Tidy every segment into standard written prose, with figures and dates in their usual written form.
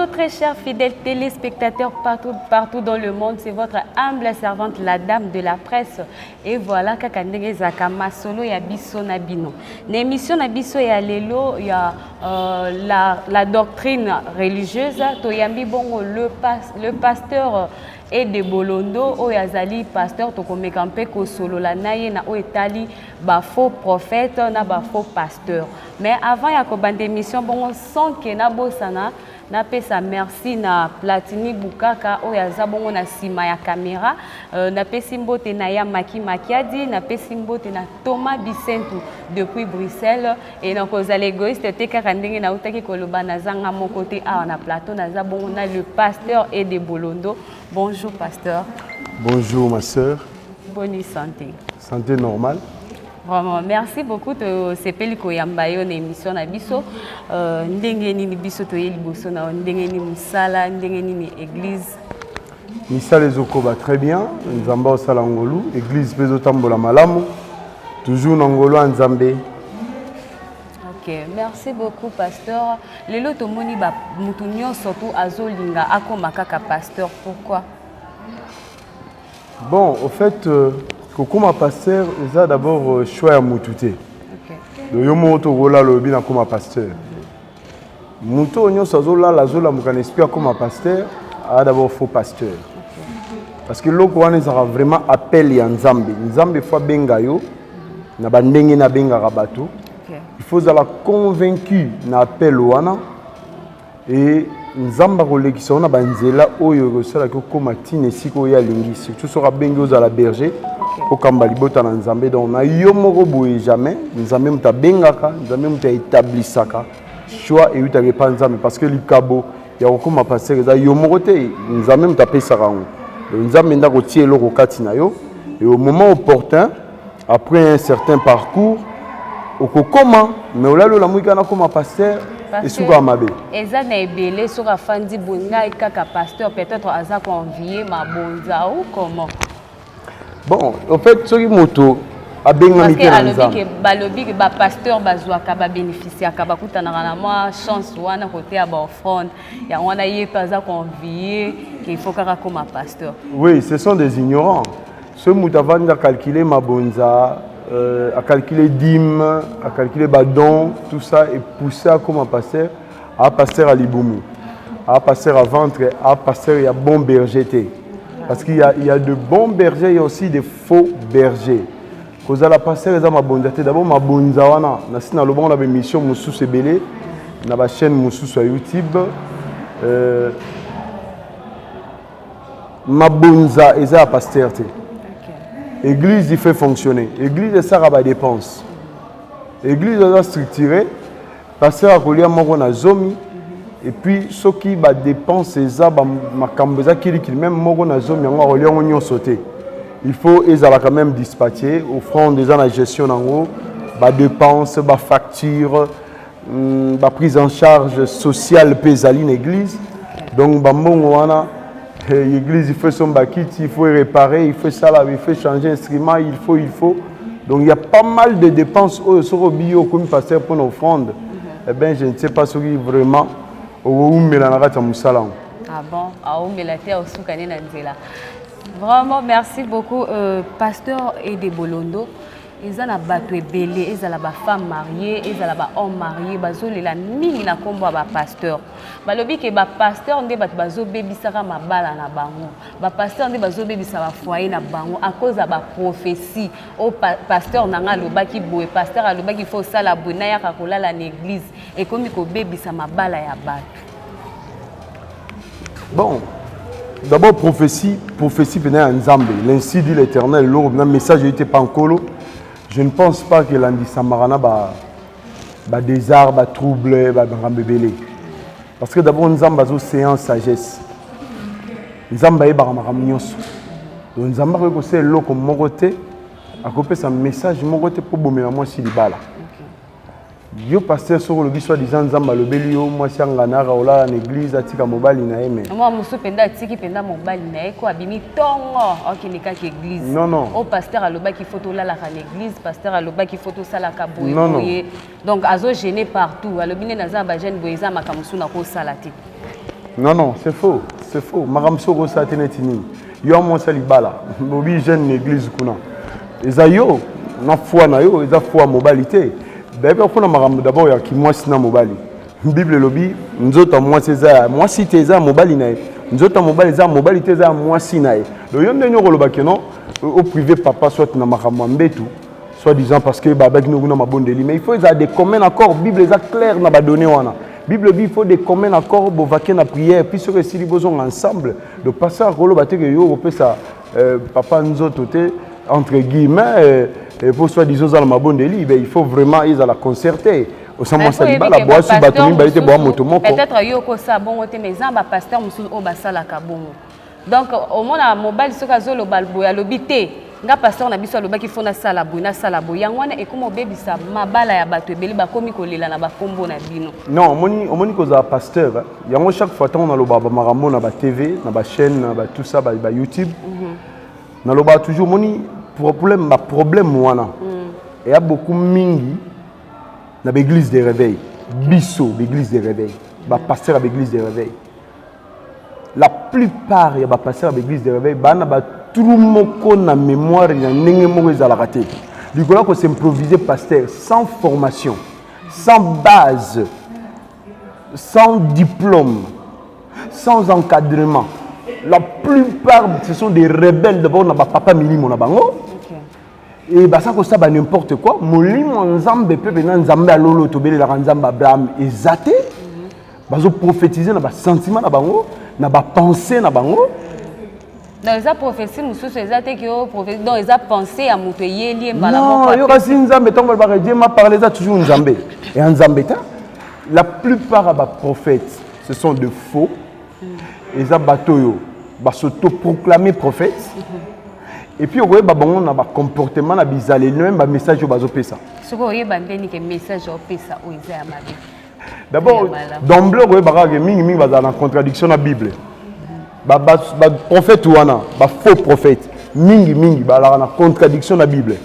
Bonjour très chers fidèles téléspectateurs partout dans le monde, c'est votre humble servante, la dame de la presse. Et voilà, kakandenge zakama solo ya biso na bino. L'émission na biso ya lelo, il y a la doctrine religieuse, toyambi bongo le pasteur et de Bolondo, oyazali pasteur tokomekampe ko solo la naye na oetali ba faux prophète na ba faux pasteur. Mais avant ya ko bande émission bongo sans que na bosana na pesa merci na Platini Bukaka oyaza bongo na sima ya caméra na pesi mbote na ya Maki Makiadi na pesi mbote na Thomas Bisentu depuis Bruxelles et na kozala égoïste te kaka ndenge na utaki koloba na zanga mon côté na plateau na za bongo na le pasteur et de Bolondo. Bonjour pasteur. Bonjour ma sœur. Bonne santé. Santé normale. Vraiment, merci beaucoup de ces peliko yambayo na émission na biso. Ndenge nini biso to yeli boso na ndenge nini musala, ndenge nini église. Misala ezokoba très bien, nzamba osala ngolu, église pezo tambola malamu. Toujours ngolo nzambe. OK, merci beaucoup pasteur. Lelo to moni ba mutu nyonso to azolinga akoma kaka pasteur. Pourquoi? Bon, au fait comme pasteur, ils ont d'abord choix à moutouté. Donc yo moto rola lobi na comme pasteur. Mouto onyo sazola la zola mukana esprit comme pasteur, a d'abord faux pasteur. Parce que loko wana ça vraiment appel ya nzambe. Nzambe fois benga yo na bandenge na benga rabato. Il faut la convaincu na appel wana et nzamba kolekisa ona banzela oyo kosala ko koma tine siko ya lingi surtout sera bengi aux la berger au kamba libota na nzambe donc na yo moko boye jamais nzambe muta bengaka nzambe muta établissaka choix et uta repa nzambe parce que likabo ya kokoma passer za yo moko te nzambe muta pesa rango donc nzambe ndako tie loko kati na yo et au moment opportun après un certain parcours okokoma mais olalo la mwika na koma passer et souka mabe eza na ebele soka fandi bonga kaka pasteur peut-être aza convié mabonza ou comment. Bon, en fait, ce qui moto a bien parce que balobi que ba pasteur bazwaka ba bénéficier ka bakuta na moi chance wana côté ba offrande ya wana yé pas convié qu'il faut kaka comme pasteur. Oui, ce sont des ignorants. Ce moto avant de calculer mabonza à calculer dîme, à calculer badon, tout ça et pousser à comme pasteur à Liboumou, à pasteur à ventre, à pasteur à bon berger. Parce qu'il y a de bons bergers et aussi des faux bergers. Quand on a passé les ma bonté, d'abord ma bonzawana, na le bon la émission Moussou Sebele, na la chaîne Moussou sur YouTube. Ma bonza et ça pasteur. Église il fait fonctionner. Église ça rabat dépenses. Église est structurée. Pasteur a collé à mon na zomi. Et puis ceux qui ba dépense ça ba makambeza qui même moko na zomi yango relio nyo sauter. Il faut ezala quand même dispatcher au front des la gestion nango ba dépense ba facture ba prise en charge sociale pesali l'église. Donc ba mongo wana l'église il faut son bakiti, il faut réparer, il faut ça là, il faut changer instrument, il faut. Donc il y a pas mal de dépenses au sur bio comme pasteur pour nos offrandes. Eh ben je ne sais pas ce qui vraiment Ah bon, vraiment merci beaucoup pasteur et de Bolondo. Ils ont battu belé, ils ont la femme mariée, ils ont la homme marié, bazo la mingi na kombo ba pasteur. Balobi ke ba pasteur ndé bat bazo baby saka mabala na bango. Ba pasteur ndé bazo baby sa ba foyer na bango à cause de ba prophétie. Au pasteur nanga lobaki boye, pasteur alobaki faut ça la bona ya kakola la l'église et comme ko baby sa mabala ya bato. Bon, d'abord prophétie venait en Zambie. L'ainsi dit l'Éternel, le message n'était pas en colo. Je ne pense pas que l'Andi Samarana va désart, va troubler, va rembébéler. Parce que d'abord, nous avons une séance sagesse. Nous avons une séance. Nous avons une séance comme mon côté. À côté un message, mon côté pour bomber moi si libala. Yo pasteur sur le soit disant nzamba le belio moi si ngana raola en église atika mobali na eme moi musu penda atiki penda mobali na eko abimi tongo okinika ki église non au pasteur aloba ki photo la à l'église pasteur aloba ki photo sala ka boye donc azo gêner partout alobine na za ba jeune boyeza makamusu na ko salati Non, c'est faux. C'est faux. Maramso Rosa Tenetini. Yo mon salibala. Bobi jeune église kuna. Ezayo na foi na yo, eza foi mobilité. D'abord kuna marambo d'abord ya ki moi sina mobali. Bible lobi nzota moi ceza, moi si teza mobali na ye. Nzota mobali za mobilité za moi si na ye. Do yo ndenyo koloba ke non au privé papa soit na marambo mbetu. Soit disant parce que babak nous na mabondeli mais il faut des communs accords Bible est clair na ba donner wana. Bible dit il faut des communs accords pour vaquer la prière puis ceux qui besoin ensemble de passer à rolo baté que yo peut ça papa nzoto te entre guillemets pour soit disant dans ma bondeli il faut vraiment ils à la concerter au sein saliba la boisse batoni balité bois motomo peut-être yo ko ça bon te mais en ba pasteur musu o basala ka bongo donc au moins à mobile ce ka zo lo balbo ya lobité nga pasteur na biso alobaki fona sala boy yango wana ekomo bebisa mabala ya bato ebeli bakomi kolela na bakombo na bino non omoni koza pasteur yango chaque fois tant on aloba ba marambo na ba TV na ba chaîne na ba tout ça ba YouTube na loba toujours moni problème wana et y a beaucoup mingi na l'église des réveils biso l'église des réveils ba pasteur à l'église des réveils la plupart ya ba pasteur à l'église des réveils bana ba tout le monde na mémoire ya ndenge moko ezala raté likola ko s'improviser pasteur sans formation sans base sans diplôme sans encadrement la plupart ce sont des rebelles d'abord na ba papa milimo na bango et bah ça ko ça ba n'importe quoi molimo nzambe pepe na nzambe alolo tobele la nzambe Abraham ezate bazo prophétiser na ba sentiment na bango na ba pensée na bango. Dans les prophéties, nous sommes dans les pensées à Moutouye, lié à la mort. Non, il y a Nzambe, tant que Dieu m'a parlé ça toujours Nzambe. Et Nzambe, la plupart des prophètes, ce sont de faux. Et ça bateau, bah s'auto-proclamer prophète. Et puis on voit on a un comportement na bizarre, même un message au bazo pesa. Ce que vous voyez, c'est un message au pesa au Isa Amabi. D'abord, d'emblée, vous voyez, mingi bazar en contradiction la Bible. Prophète ou ana, faux prophète, mingi la contradiction de la Bible.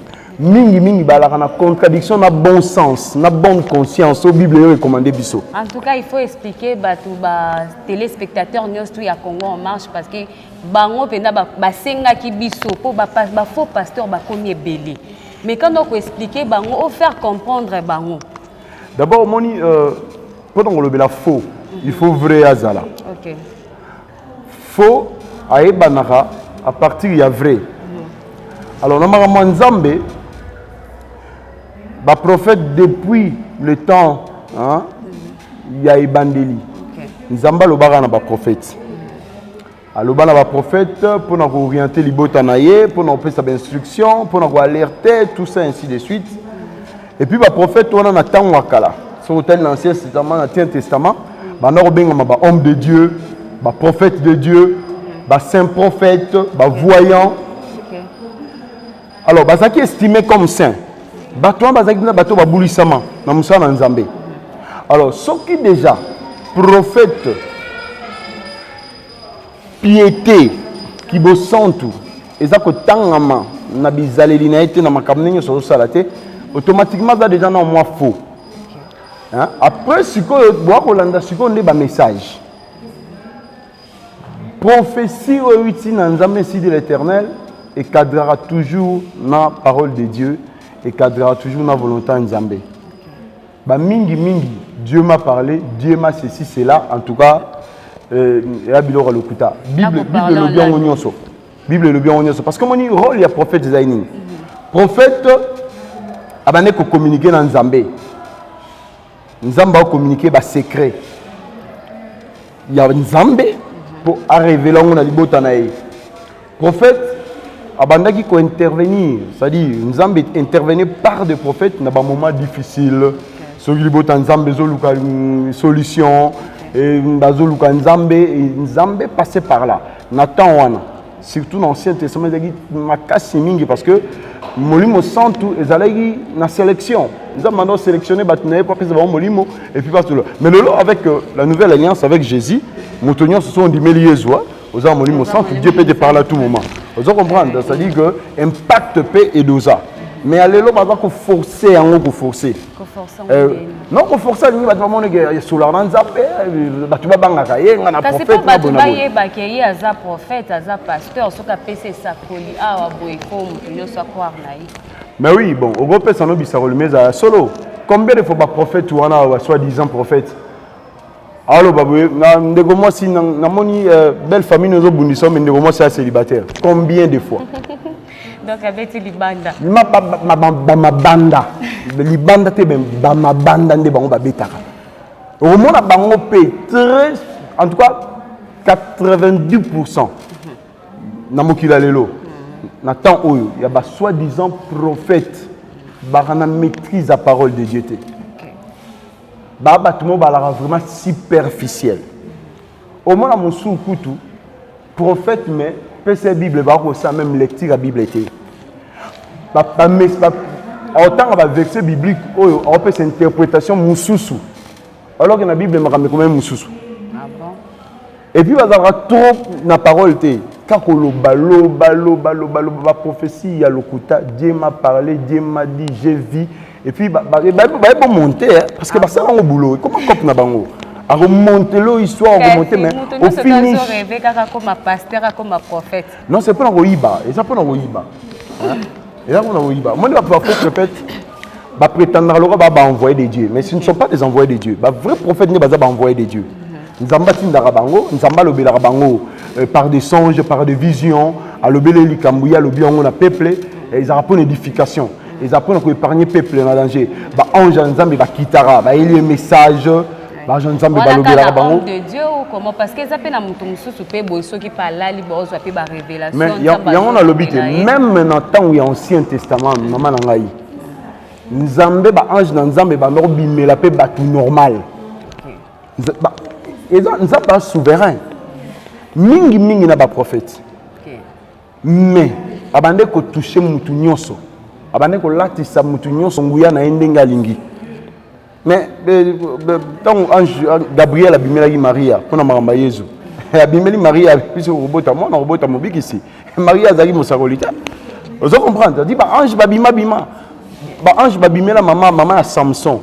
Mingi la contradiction de bon sens, na bonne conscience. La Bible est recommandée biso. En tout cas, il faut expliquer aux téléspectateurs tout ya Congo en marche parce que bango pena senga ki biso po faux pasteur ba komi belé. Mais quand on expliquer bango, on faire comprendre bango. D'abord moni pendant le la faux, il faut vrai azala. OK. Faux à partir de vrai. Alors, nous avons Nzambe, le prophète depuis le temps, il y a Ebandeli. Nzamba le bara na ba prophète. Alors, le prophète pour nous orienter les botanaye, pour nous faire des instructions, pour nous alerter, tout ça ainsi de suite. Et puis le prophète on a temps wakala. Sur l'Ancien Testament, l'Ancien Testament, on a homme de Dieu. Prophète de Dieu, saint prophète, voyant. Alors, ça qui est estimé comme saint. Alors, ce qui déjà, prophète, piété, qui vous sent tout, et ça que tant na bizaleli na été na makamnenyo sur salate, automatiquement ça déjà non moi faux. Après ce que bois Rolanda ce qu'on est message. Prophétie au Nzambe de l'Éternel et cadrera toujours la parole de Dieu et cadrera toujours la volonté de Nzambe. Mingi, Dieu m'a parlé, Dieu m'a ceci, cela, en tout cas, Bible le bien onyoso. Bible le bien onyoso. Parce que mon rôle, il y a prophète designing. Prophète, abane ko communiquer dans Nzambe. Nzambe va communiquer des secrets. Il y a Nzambe. Pour arriver là où on a libota naï. Prophète, abandaki ko intervenir, c'est-à-dire Nzambe intervenir par des prophètes dans des moments difficiles. Ceux qui libota Nzambe zoluka solution et bazoluka Nzambe passer par là. Nathan wana, surtout dans l'Ancien Testament, il y a makasi mingi parce que molimo santu ezalaki na sélection. Nous avons maintenant sélectionné batinaye pour que ça va molimo et puis parce que mais le avec la nouvelle alliance avec Jésus, Moutonion ce sont des Méliezois, aux hommes molimo santu Dieu peut te parler à tout moment. Vous comprenez, c'est-à-dire que impact paix et dosa. mais allez là va ko forcer en ko forcer non ko forcer ni ba mona ke sur la nzambe ba tu ba banga ka ye ngana prophète kasi ba tu ba ye ba ke ye aza prophète aza pasteur soka pese sa koli awa boy ko mutu yo sa croire na ye. Mais oui, bon, au groupe ça no bisaro le meza solo. Combien de fois ba prophète ou ana soi-disant prophète? Alors baboué, ndeko moi si na moni belle famille nous obundisa mais ndeko moi c'est célibataire. Combien de fois? Donc avec libanda. Ma banda. Libanda te ben ba ma banda nde bango ba betaka. Au moins na bango très en tout cas 90% na mokila lelo. Na temps oyo il y a ba soi-disant prophète barana maîtrise la parole de Dieu. Baba tout le monde vraiment superficiel. Au moins mon sou kutu prophète mais PC Bible ba ko ça même lecture la Bible était. Autant on va verset biblique oyo on peut cette interprétation mususu. Alors que la Bible m'a comme même mususu. Ah bon? Et puis va trop na parole té. Quand la prophétie, il y a le kouta, Dieu m'a parlé, Dieu m'a dit, j'ai vu. Et puis, il va monter, parce que ça va au boulot. Comment on a bango? À remonter l'histoire, remonter, mais au finish. Comme pasteur, comme prophète. Non, c'est pas un roïba. Et ça, pas un roïba. Et là, on a roïba. Moi, je vais répéter. Va prétendre va envoyer des dieux. Mais ce ne sont pas des envoyés de Dieu. Les vrais prophètes ne sont pas envoyés de Dieu. Nzamba tindarabango, nzamba lobelarabango par des songes, par des visions, à lobele likambuya lobi on a peuple, ils apprennent l'édification, ils apprennent à épargner peuple dans danger. Ba ange nzambe ba kitara, ba il y a message, ba ange nzambe ba lobelarabango. De Dieu ou comment parce que ça peut na mutu mususu pe boiso qui parle là libo zo pe ba révélation. Mais il y a on a lobité même dans temps où il y a Ancien Testament, maman nangai. Nzambe ba ange nzambe ba no bimela pe ba tout normal. Ils sont pas souverains. Mingi na ba prophète. Mais abande ko toucher mutu nyonso. Abande ko latisa mutu nyonso nguya na endenga lingi. Mais tant ange Gabriel abimela Maria pona maramba Yesu. Abimeli Maria puisque robota moi na robota mobiki ici. Maria azali mosakolita. Vous comprenez? Dit ba ange babima bima. Ba ange babimela maman à Samson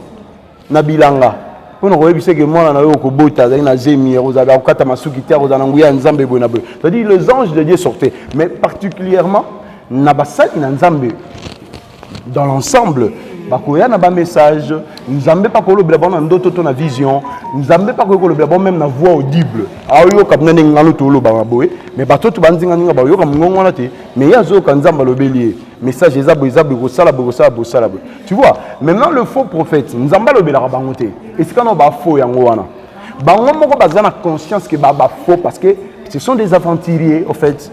na bilanga. Pour nous réviser que moi na yo ko bota na zemi rozaba okata masuki terre rozana nguya nzambe bona bo. C'est-à-dire les anges de Dieu sortaient, mais particulièrement na basaki na nzambe dans l'ensemble bakoya na ba message nzambe pa ko lobela bona ndoto to na vision nzambe pa ko lobela bona même na voix audible ayo ka mnene ngalo to loba boye mais bato to banzinga ninga ba yo ka ngongo na te mais yazo ka nzamba lobeli message ezabo ko sala tu vois maintenant le faux prophète nzamba lobela ka bango te et c'est quand ba faux yango wana bango moko bazana conscience que ba faux parce que ce sont des aventuriers en fait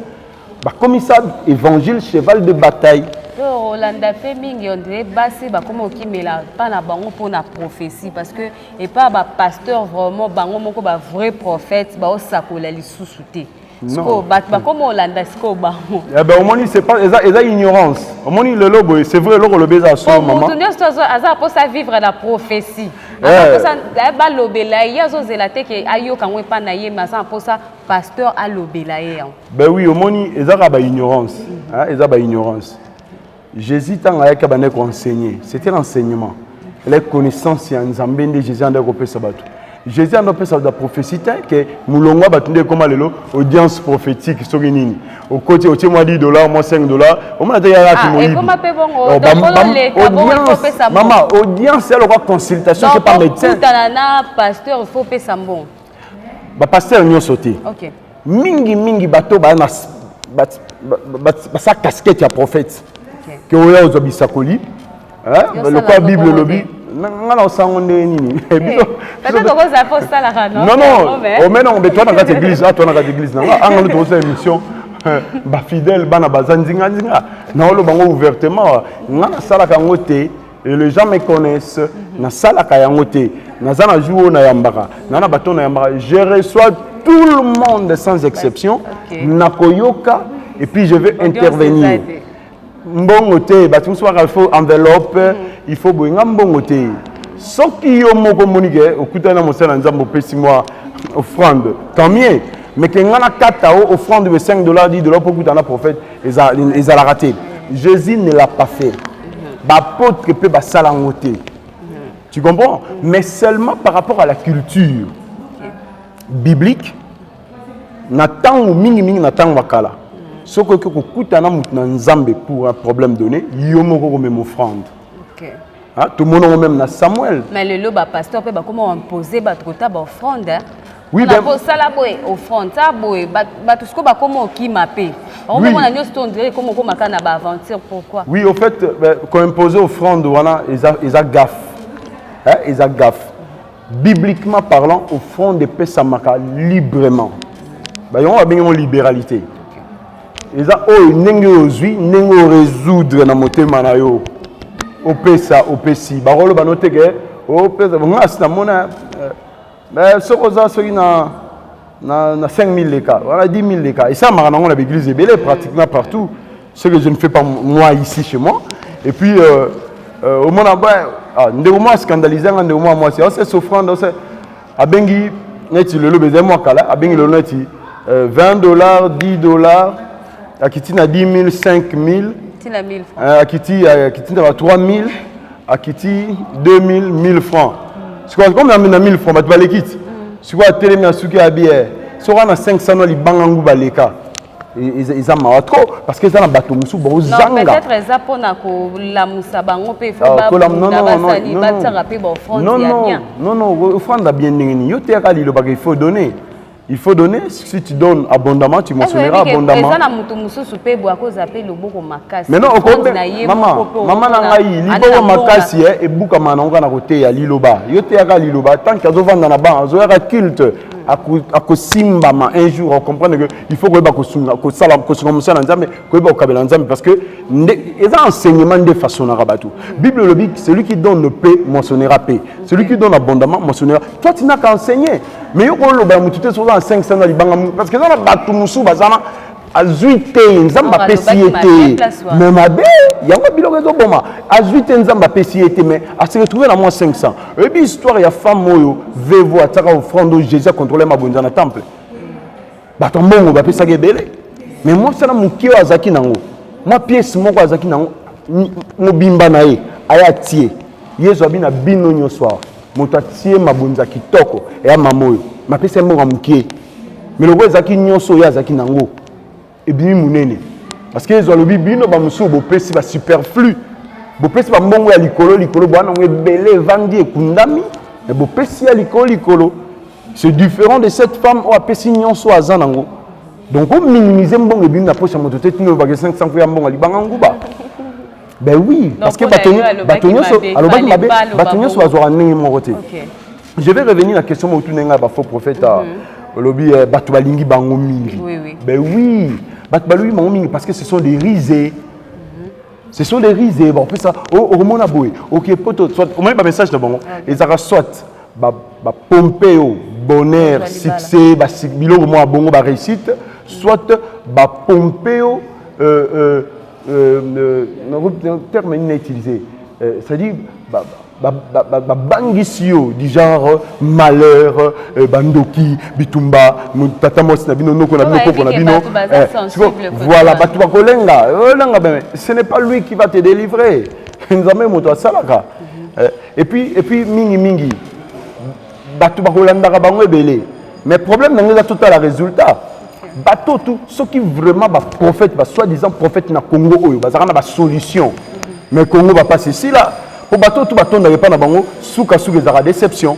ba commissaire évangile cheval de bataille. Rolanda fait mingi on dirait basé ba comme okimela pas na bango pour la prophétie parce que et pas ba pasteur vraiment bango moko ba vrai prophète ba osakola lisusu te. Sko ba comme Rolanda sko bango. Eh ben au moins c'est pas eza ignorance. Au moins le lobo c'est vrai logo le beza so maman. Pour nous aza pour ça vivre la prophétie. Pour ça ba lobela yazo zelate ke ayo kanwe pa na ye ma ça pour ça pasteur a lobela ye. Ben oui au moins eza ba ignorance. Hein eza ba ignorance. Jésus tant avec abane ko enseigner, c'était l'enseignement. Les connaissances en Nzambe de Jésus en développé sabato. Jésus en développé sa prophétie que mulonga batunde comme lelo audience prophétique soki nini. Au côté au moi $10, moi $5. Au moins ya ki moyi. Et comment peut bon maman audience c'est le consultation que par médecin. Tout na pasteur il faut payer ça bon. Ba pasteur nyo sauté. OK. Mingi bato ba na sa casquette ya prophète. Que vous avez aux bisakoli, le quoi Bible lobby, non, ça on est nini. Non, mais toi dans cette église, toi dans cette église, non, on a trouvé cette émission, bah fidèle, bah na bazanzinga, non le bango ouvertement, non sala kangote, et les gens me connaissent, na sala kayangote, na zana jouo na yambara, na baton na yambara, je reçois tout le monde sans exception, na koyoka, et puis je vais intervenir. Mbongote, il faut enveloppe, il faut boinga mbongote. Ce qui est mon communiqué, au coup de la moisson, moi offrande, tant mieux. Mais quand on a 4 offrande de $5, $10 pour que tu prophète, ils ont raté. Jésus ne l'a pas fait. apôtre peut ba salangote. Tu comprends? Mais seulement par rapport à la culture biblique, n'attend mingi n'attend wakala. Ce que tu as nzambe pour un problème donné, yomoko même offrande. Tout le monde même na Samuel. Mais le loba pasteur peut comment imposer battre offrande. Oui, ben ça la boy offrande ça boy tout ce que comment qui m'appelle. On va on a dirait comment makana ba aventure pourquoi? Oui, au fait quand imposer offrande wana ils a gaffe. Ils a gaffe. Bibliquement parlant, offrande de paix samaka librement. Bah on a bien une libéralité. Ils a oh nenge ozui nenge résoudre na motema na yo. Opesa opesi barolo banote ke opesa ngasi na mona mais ce que ça na 5000 les cas voilà 10 000 les cas et ça marana on a l'église belé pratiquement partout ce que je ne fais pas moi ici chez moi et puis au monde ah ndeko moi scandalisé ndeko moi c'est souffrant c'est abengi neti le bezé moi kala abengi le neti $20 $10 akiti na 10 000 5 000 Akiti na 3 000, Akiti 2 000, 1 000 francs. C'est quoi comme on a 1 000 francs, tu vas les quitter. C'est quoi télé mais souki habillé. C'est quoi na 500 li bangangu baleka. Ils ont marre trop parce que ça na bateau musu bo zanga. Non peut-être ça pour na ko la musa bango pe faut ba non, offrande bien nini. Yo te akali lo bagay faut donner. Il faut donner, si tu donnes abondamment, tu mentionneras abondamment. Mais non, maman nangai, libo makasi et buka mananga na côté ya liloba. Yote ya liloba tant que azovanda na ba, azoya culte akosimba ma un jour on comprend que il faut que ba ko sala ko sunga na nzambe ko ba okabela nzambe parce que les enseignements de façon na rabatu. Bible le dit celui qui donne paix mentionnera paix. Celui qui donne abondamment mentionnera. Toi tu n'as qu'à enseigner. Mais yo ko loba mutute so 500 na libanga parce que na batu musu bazana azuite nzamba pesiete mais mabe yango biloko zo boma azuite nzamba pesiete mais a se retrouver na moins 500 et puis histoire ya femme oyo vevo ataka offrande Jésus contrôler mabonza na temple bato mbongo ba pesa gebele mais moi ça na mukio azaki nango moi pièce moko azaki nango mobimba na ye aya tie yezo abina bino nyoswa moto atie mabonza kitoko ya mamoyo mapesa mbongo mukie mais le roi azaki nyonso ya azaki nango et bien munene parce que ils ont le bibino ba musu bo pesi ba superflu bo pesi ba mbongo ya likolo bwana ngebele vandi ekundami et bo pesi ya likolo c'est différent de cette femme ou a pesi nyonso azanango donc on minimiser mbongo ebino na poche moto te tino ba 500 ya mbongo libanga nguba ben oui parce que batonyo so alobaki mabe batonyo so azora ndenge moko te. Je vais revenir à la question où tu n'es pas faux prophète lobby batu balingi bango mingi. Ben oui, batu balingi bango mingi parce que ce sont des risées. Ce sont des risées. Bon, fait ça au moment à boy. OK, poto soit au moins pas message de bon. Les ara soit ba pompeo bonheur, succès, ba bilo au moins bongo ba réussite, soit ba pompeo le terme inutilisé. C'est-à-dire bangisio du genre malheur bandoki bitumba tata mosi na bino noko na bino koko na bino voilà batu bakolenga olenga ben ce n'est pas lui qui va te délivrer nzambe moto asalaka et puis mingi batu bakolanda bango ebele mais problème nanga tout à la résultat bato tout ceux qui vraiment ba prophète ba soi-disant prophète na Congo oyo bazaka na ba solution mais Congo va passer ici là. Pour bateau tout bateau n'arrive pas dans bango souka ezara déception.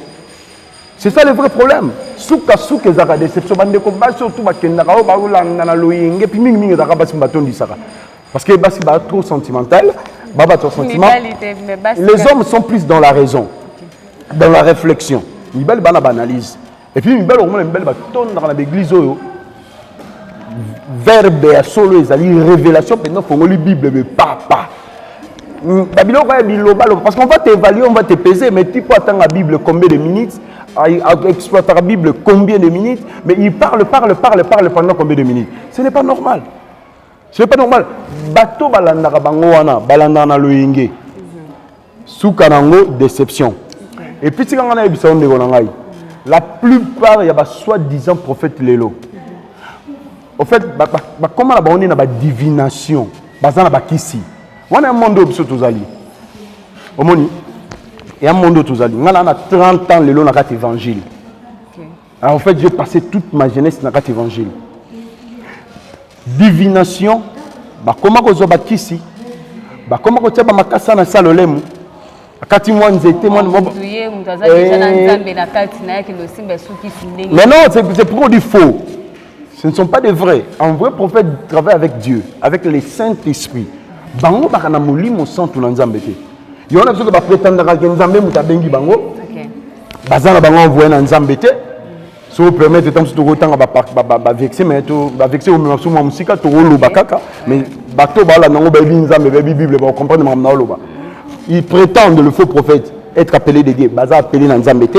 C'est ça le vrai problème. Souka ezara déception bande ko ba surtout bakenda ka ba ulanga na loyenge puis mingi ezara basi bateau ndisaka. Parce que basi ba trop sentimental, ba trop sentiment. Les hommes sont plus dans la raison, dans la réflexion. Ils belle bana banalise. Et puis une belle au moins une belle bateau dans l'église oyo. Verbe à solo ezali révélation pendant qu'on lit Bible mais papa. Parce qu'on va t'évaluer, on va te peser, mais tu peux attendre la Bible combien de minutes, exploiter la Bible combien de minutes, mais il parle pendant combien de minutes. Ce n'est pas normal. Ce n'est pas normal. Bateau balandara bangoana, balandana loyenge. Soukanango, déception. Et puis, la plupart, il y a soi-disant prophète Lélo. En fait, comment on a une divination, on a kisi. On a un monde où tous allés. Omoni, il y a un monde où tu as dit, on a 30 ans, le long de l'évangile. Alors en fait, j'ai passé toute ma jeunesse dans l'évangile. Divination, bah comment que vous ici, bah comment que tu as ma casse na salolemu, akati moi nzete moi mais non, c'est pour du faux. Ce ne sont pas des vrais. Un vrai prophète travaille avec Dieu, avec le Saint-Esprit. Bango bakana molimo santu na nzambe te. Yo na biso ba prétendra que nzambe mutabengi bango. Bazana bango envoyer na nzambe te. Si vous permettez tant que autant ba vexer mais to ba vexer au même moment musika to lo bakaka mais bato ba la nango ba nzambe ba bible ba comprendre mamna lo ba. Ils prétendent le faux prophète être appelé de Dieu, baza appelé na nzambe te.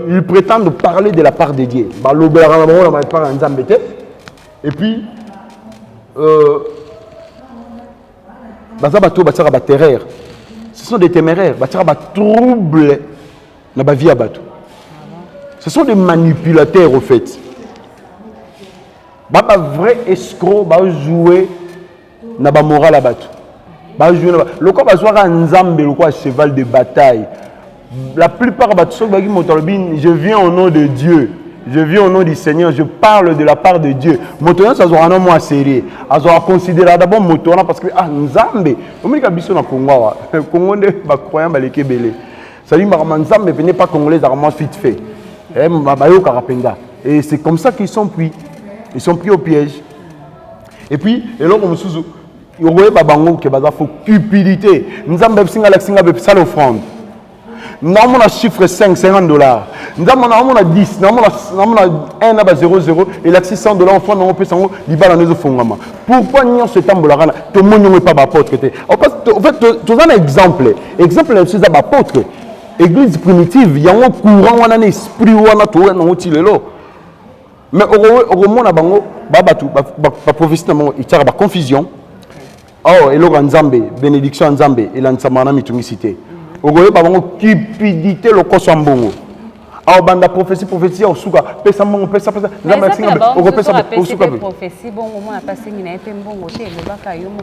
Ils prétendent parler de la part de Dieu. Ba lo ba la bango na part na nzambe te. Et puis baza bato batira ba terreur. Ce sont des téméraires, batira ba trouble na ba vie à bato. Ce sont des manipulateurs au fait. Baba vrai escroc va jouer na ba moral à bato. Ba jouer na le quoi va jouer à nzambe le quoi cheval de bataille. La plupart bato so bagi motolbin, je viens au nom de Dieu. Je viens au nom du Seigneur, je parle de la part de Dieu. Motoya ça aura un nom sérieux. Azo considérer d'abord motoya parce que ah nzambe, on me dit biso na Congo wa. Congo ne ba croyant ba leke belé. Ça dit ma nzambe venez pas congolais armement fit fait. Et c'est comme ça qu'ils sont pris. Ils sont pris au piège. Et puis, et là, comme sous, il y a cupidité. Nous avons l'offrande. Nous avons un chiffre 5, $50. Nous avons 10, nous avons 1 0 et là 600 $, enfin, nous avons pourquoi nous avons ce temps-là? Tout le monde n'est pas apôtre. En fait, tu as un exemple. Exemple, c'est un apôtre. Église primitive, il y a un courant, il y a un esprit, il y a un autre. Mais au moment où la prophétie, il y a une confusion. Oh, et là, Nzambe, bénédiction Nzambe, et là, Nzambe, mitungicité. Au moment où il y a une cupidité, le Kosambongo. Ah, la prophétie, au souka, pesa mongo, pesa. Mais ça, on prophétie, bon, au moins, passé une bon côté, le bac à yomo,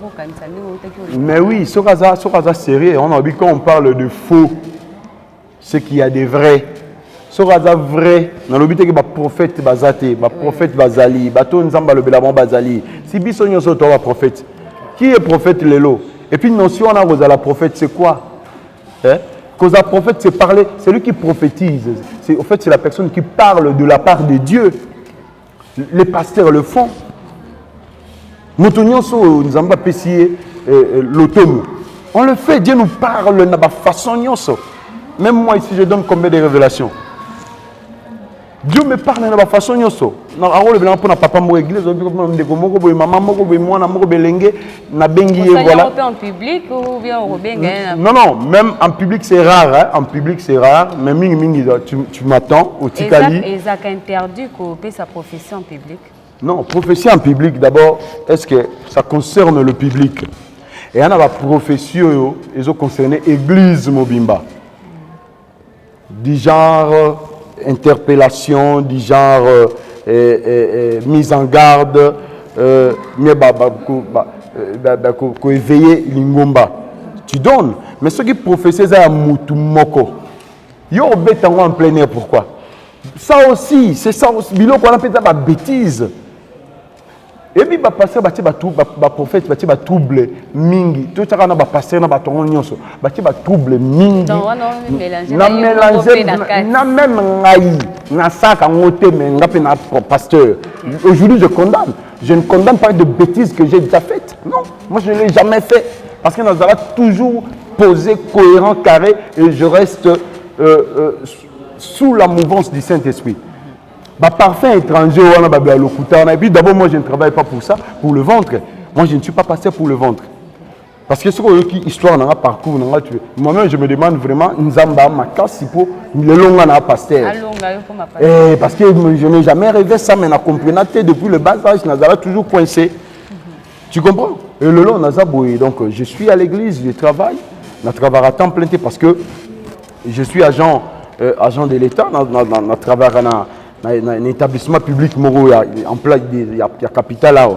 mais oui, ce cas sérieux, on a vu quand on parle de faux. Ce qu'il y a des vrais. Ce qu'il y a vrai, dans le but que les prophètes bazate, les prophètes bazali, bateau nzamba le belabon bazali. Si bisogno soto va prophète. Qui est prophète lelo? Et puis notion on a vous la prophète c'est quoi? Cause la prophète c'est parler, c'est lui qui prophétise. C'est en fait c'est la personne qui parle de la part de Dieu. Les pasteurs le font. Motonyo so nzamba pesier l'automne. On le fait, Dieu nous parle de la façon nyoso. Même moi ici, je donne combien de révélations? Dieu me parle de la façon yoso. Non, en public ou bien au non, même en public c'est rare. Hein? En public c'est rare. Mais tu m'attends au Tikali. Et ça interdit qu'on paie sa prophétie en public? Non, prophétie en public d'abord, est-ce que ça concerne le public? Et il y a une prophétie qui concerne l'église Mobimba. Du genre interpellation, du genre mise en garde, éveiller l'ingomba. Tu donnes. Mais ceux qui prophétisent c'est à Moutoumoko. Yo bétango en plein air, pourquoi? Ça aussi, c'est ça aussi. Bilo qu'on appelle ça la bêtise. Et puis bah passer bah prophète bah trouble mingi tout ça na bah passer na bah tongo nyonso bah trouble mingi na mélanger na même ngai na saka ngote mais ngape na pasteur. Aujourd'hui je ne condamne pas de bêtises que j'ai déjà faites. Non, moi je ne l'ai jamais fait parce que nous avons toujours posé cohérent carré et je reste sous la mouvance du Saint-Esprit. Parfum étranger, et puis d'abord, moi je ne travaille pas pour ça, pour le ventre. Moi je ne suis pas pasteur pour le ventre. Parce que ce qui histoire dans un parcours, moi-même je me demande vraiment, Nzamba, ma classe, pour le long à pasteur. Parce que je n'ai jamais rêvé ça, mais je comprends depuis le bas âge, je suis toujours coincé. Tu comprends? Et le long, donc je suis à l'église, je travaille, je travaille à temps plein parce que je suis agent de l'État, je travaille dans un établissement public, en place, il y a capital là.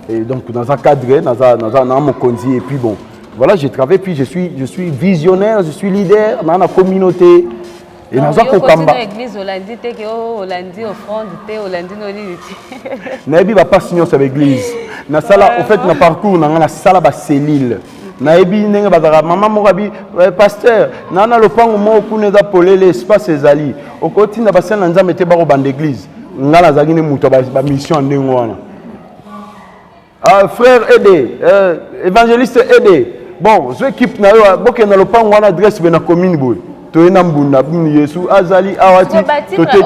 Et donc, dans un cadre, dans un conduit, et puis bon, voilà, j'ai travaillé, puis je suis visionnaire, je suis leader dans la communauté. Et dans l'église, Hollandi, offrande, Naïbi va pas signer sur l'église. Na sala, au fait, na parcours, na sala ba cellule. Naïbi nenga bazara, maman morabi, pasteur, nana le pango mo kune za polé l'espace ezali. Au côté na bassin na nzambe te baro bande église. Ngala zagine muto ba mission ndengo wana. Ah frère aidé, évangéliste aidé. Bon, je équipe na yo, boke na le pango wana adresse be na commune boy. Yesu azali awati tote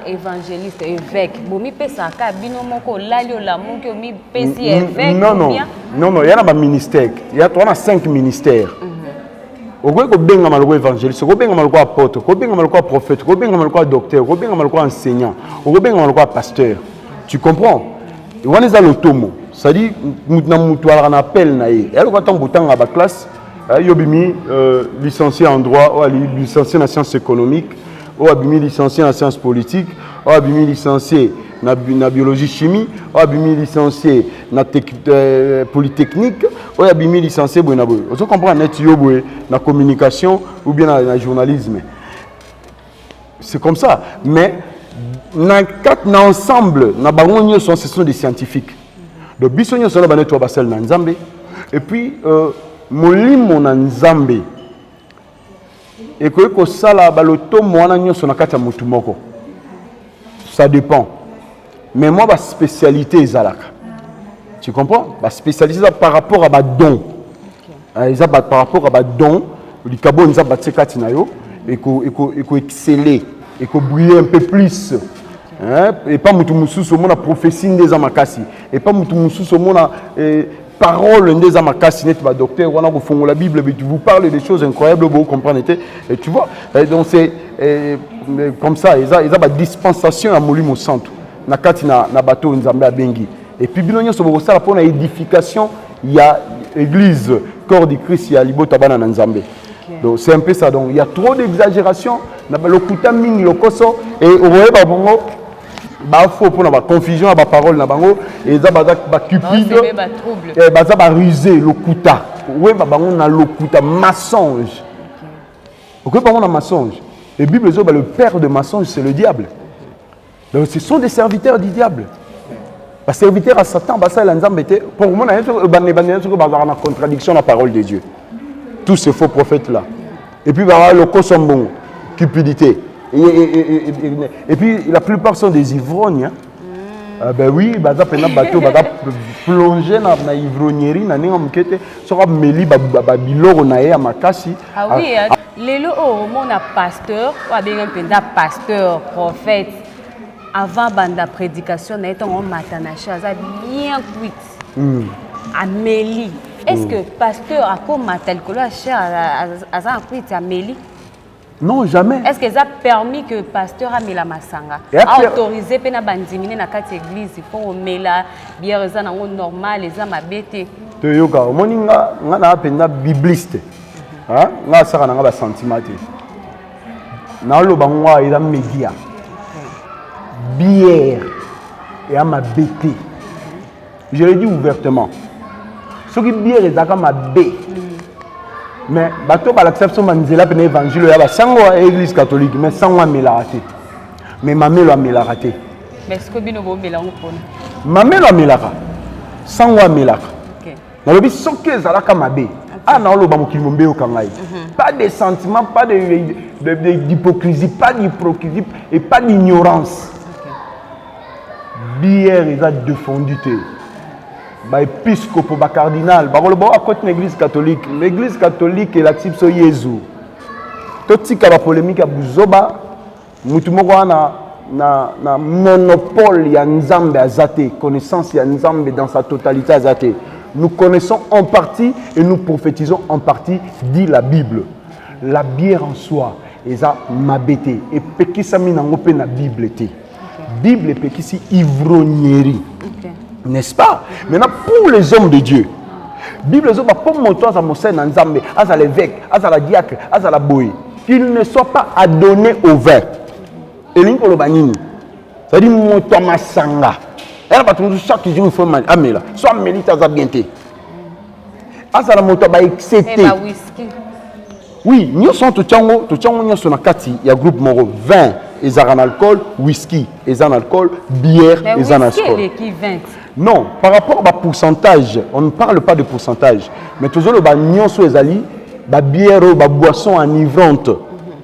évangéliste évêque bomi pesa ka bino moko lalio la monki omi pesi évêque non il y a un ministère, il y a 5 ministères. Ogoye ko benga maloko évangéliste, ko benga maloko apôtre, ko benga maloko prophète, ko benga maloko docteur, ko benga maloko enseignant, ko benga maloko pasteur. Tu comprends? Et on est à l'automo, ça dit mutu ala na appel na ye. Elle ko tambutanga ba classe. Yobimi licencié en droit, licencié en sciences économiques, Yobimi licencié en sciences politiques, Yobimi licencié en biologie chimie, Yobimi licencié en polytechnique, Yobimi licencié en vous comprenez la communication ou bien le journalisme. C'est comme ça. Mais dans ensemble, ce sont des scientifiques. Donc, bisogno sono bane to basel na Nzambe. Et puis molimo na Nzambe ekoki kosala baloto mwana nyonso na kati ya mutu moko. Ça dépend. Mais moi ba spécialité ezalaka. Tu comprends? Ba spécialité par rapport à ba don. Par rapport à ba don, likabo nza ba tsekati na yo eko exceller, eko briller un peu plus. Et pas mutu mususu mona prophétie ndeza makasi. Et pas mutu mususu mona parole ndeza makasi net ba docteur wana ko fongola Bible mais tu vous parles des choses incroyables vous comprenez et tu vois donc c'est comme ça ils a ba dispensation à molimo santo na kati na bateau nzambe abengi et puis bino nyonso boko sala pona édification il y a église corps du Christ ya libota bana na nzambe. Donc c'est un peu ça, donc il y a trop d'exagération na ba lokuta mingi lokoso et oye ba bongo ba faux pour la confusion à la parole na bango et ça ba cupide et ba ça ba rusé lokuta ouais ba bango na lokuta mensonge. OK bango na mensonge et Bible dit le père de mensonge c'est le diable. Donc ce sont des serviteurs du diable. Les serviteurs à Satan ba ça la nzambe te pour moi na ba contradiction la parole de Dieu. Tous ces faux prophètes là. Et puis bah le cosombon cupidité. Et puis la plupart sont des ivrognes. Hein? Ben oui, bah ça pena bateau, bah plonger na ivrognerie, na ninga mukete, sera meli biloro na ya makasi. Ah oui, lelo on a pasteur, ou bien un penda pasteur, prophète. Avant banda prédication, na eton on matanacha, ça bien cuit. Amélie. Est-ce que pasteur a comme matel que la cher à ça cuit Amélie? Non, jamais. Est-ce que ça a permis que le pasteur a mis la massanga a autorisé pena bandimine na kati église il faut mela bière za na normal les âmes abété to yoka moninga ngana pena bibliste hein nga saka na ba sentiment te na lo bangwa ila média bière et à ma bété je le dis ouvertement ce qui bière est à ma bé. Mais bateau ba l'acception manzela pene évangile ya ba sango église catholique mais sango melaraté mais mamelo melaraté mais est-ce que bino bo melango pona mamelo melaka sango melaka na lobi soke zalaka mabe ana lo ba mokili mombe okangai pas de sentiments pas d'hypocrisie pas d'hypocrisie et pas d'ignorance bière ils a défendu ba épiscope ba cardinal ba koloba à côté l'église catholique est l'accepte so Jésus to tika ba polémique ya buzoba mutu moko na monopole ya Nzambe azate connaissance ya Nzambe dans sa totalité azate nous connaissons en partie et nous prophétisons en partie dit la Bible la bière en soi eza mabete et pekisa minango pe na Bible te Bible pekisi ivrognerie. N'est-ce pas? Maintenant, pour les hommes de Dieu, la Bible dit pour mon toit à Mosè Nzambe, à l'évêque, à la diacre, à la boye, qu'il ne soit pas adonné au vin. Et l'ingolo banini, ça dit mon toit masanga. Elle va trouver chaque jour il faut amela, soit melita za bienté. azala moto ba excité. Whisky. Oui, nous sommes tout le na kati ya groupe moro vin et en alcool, whisky et en alcool, bière et en alcool. Non, par rapport au pourcentage, on ne parle pas de pourcentage, mais toujours le bagnon sur les alliés, ba bière ou ba boisson enivrante.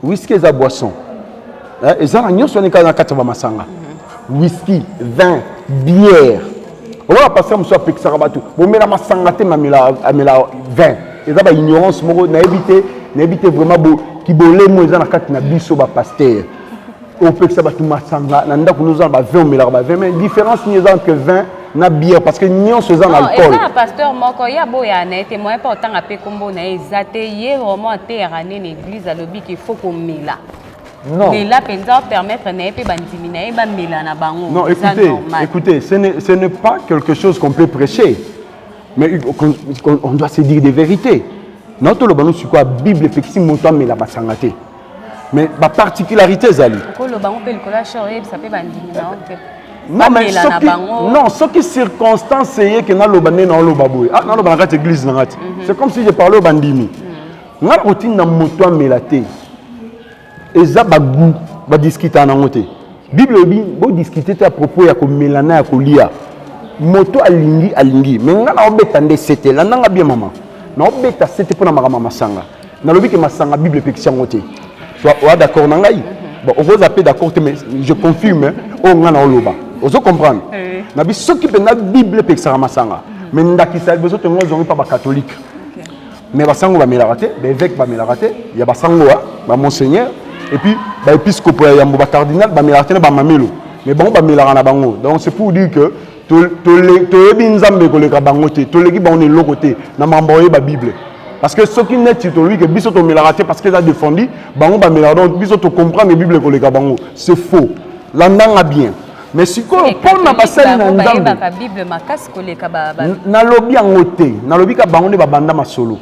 Whisky et la boisson. Et en alcool sur les kati ba masanga. Whisky, vin, bière. On va passer à Pixar Rabatou. Bon, mais la masanga te mamela vin. Et ça ba ignorance moro na éviter vraiment qui bolé moi dans la carte na biso ba pasteur au peut que ça va tout masanga na ndako nous ba 20 mais la 20 mais différence ni entre vin na bière parce que ni on se dans alcool. Et ça pasteur moko ya boya na été moins important à pe kombo na ezate yé vraiment terrané l'église à lobby qu'il faut qu'on mila. Non. Mais là penza permettre na pe bandimi na ba mila na bango. Non, écoutez, ce n'est pas quelque chose qu'on peut prêcher. Mais on doit se dire des vérités. Notre le banou sur quoi Bible fait que si mon temps mais la basangate. Mais la particularité zali. Non mais ce qui circonstance c'est que na lo bané na lo baboué. Ah na lo banaka église na ngati. C'est comme si je parlais au bandimi. Na routine na moto melate. Eza bagou ba discuter na ngote. Bible bi bo discuter à propos ya ko melana ya ko lia. Moto alingi mais ngana obetande c'était là nanga bien maman. Na obeta c'était pour na makama masanga. Na lobi ke masanga Bible pekisi ngote. Soit d'accord na ngai. Bon on va appeler d'accord mais je confirme o ngana oloba. Ozo comprendre. Na bi soki pe na Bible pekisi masanga. Mais ndakisa bezo te ngozo pas ba catholique. Mais basango ba melarate, ba évêque ba melarate, ya basango ba monseigneur et puis ba épiscope ya mbo ba cardinal ba melarate ba mamelo. Mais bon ba melara na bango. Donc c'est pour dire que toyebi nzambe koleka bango te toleki bango ne lokote na mamboye ba Bible parce que ceux qui net to lui que biso to melarate parce que ça défendu bango ba melara donc biso to comprendre la Bible koleka bango c'est faux landanga bien mais si ko pona basali na nzambe ba Bible makasi koleka ba na lobi ngote na lobi ka bango ne ba banda masolo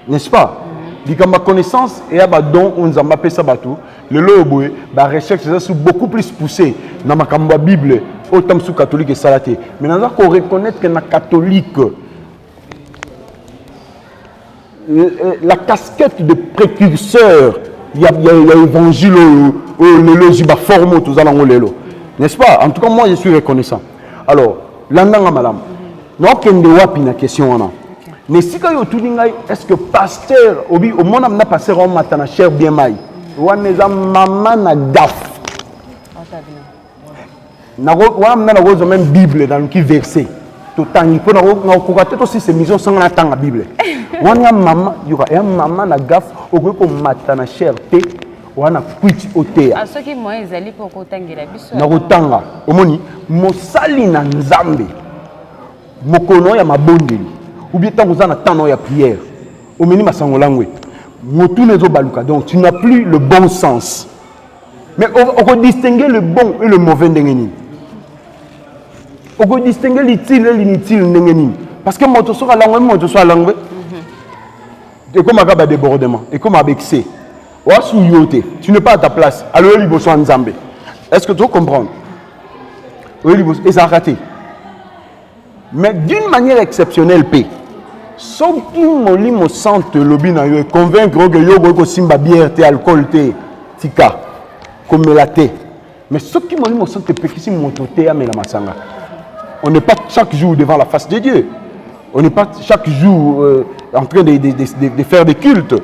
n'est-ce pas Dikamba connaissance et à don on zamba pesa batou le loboé ba recherche c'est beaucoup plus poussé dans ma kamba Bible autant sous catholique et salaté mais nous avons reconnaître que na catholique la casquette de précurseur il y a évangile le logiba formo tous allons lelo n'est-ce pas en tout cas moi je suis reconnaissant alors landanga malam non kende wapi na question wana mais si quand tu dis est-ce que pasteur au monde amna pasteur on matana cher bien mai waneza mama na gaf na wana na gozo même Bible dans qui verset tout temps il faut na kokaté aussi ces missions sans na tanga Bible wana mama yuka ya mama na gaf okoko matana cher te wana kwiti otea a ceux qui moi ezali pour kotangela biso na kotanga omoni mosali na nzambe mokono ya mabondeli ou bien tant que vous en attendez la prière au minimum sangolangwe motu nezo baluka donc tu n'as plus le bon sens mais on peut distinguer le bon et le mauvais ndengeni on peut distinguer l'utile et l'inutile ndengeni parce que moto sera langwe moto soit langwe et comme un débordement et comme avec excès tu n'es pas à ta place alors il faut soit nzambe est-ce que tu comprends et ça a raté mais d'une manière exceptionnelle paix sauf qui molimo sente lobby na yo convaincre que yo ko simba bière te alcool te tika comme la te mais ceux qui molimo sente pe qui moto te amela masanga on n'est pas chaque jour devant la face de Dieu on n'est pas chaque jour en train de faire des cultes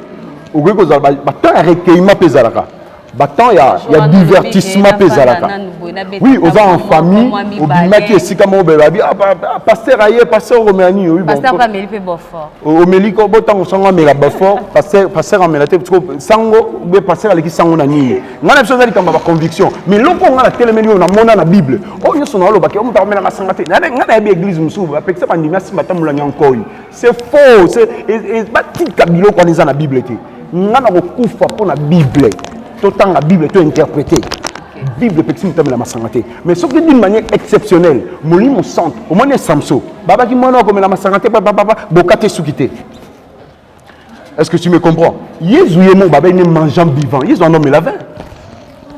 au ko za ba ta recueillement pezalaka il y a divertissement pézalaka. Oui, aux en famille, au bimaki et sikamo bebabi, pasteur aye, pasteur romani, oui bon. Pasteur pas meli pe bofort. Au meliko botango sango mela bofort, pasteur en melate sango be pasteur aleki sango na ni. Ngana biso zali kamba ba conviction, mais loko ngana telemeli na mona na Bible. Oh yo sono lo baki, o muta mela masangate. Ngana yebi église musuba, apekisa bandimi asimba tamula nyankoi. C'est faux, c'est bati kabilo kwa niza na Bible te. Ngana ko kufa po na Bible. Autant la Bible est interprétée. La Bible peut être la masangate. Mais ce qui d'une manière exceptionnelle, mon centre, au moins Samso, baba qui m'a comme la masangate, baba, bokate soukite. Est-ce que tu me comprends? Jésus est mon baba, il est mangeant vivant. Ils ont nommé la vin.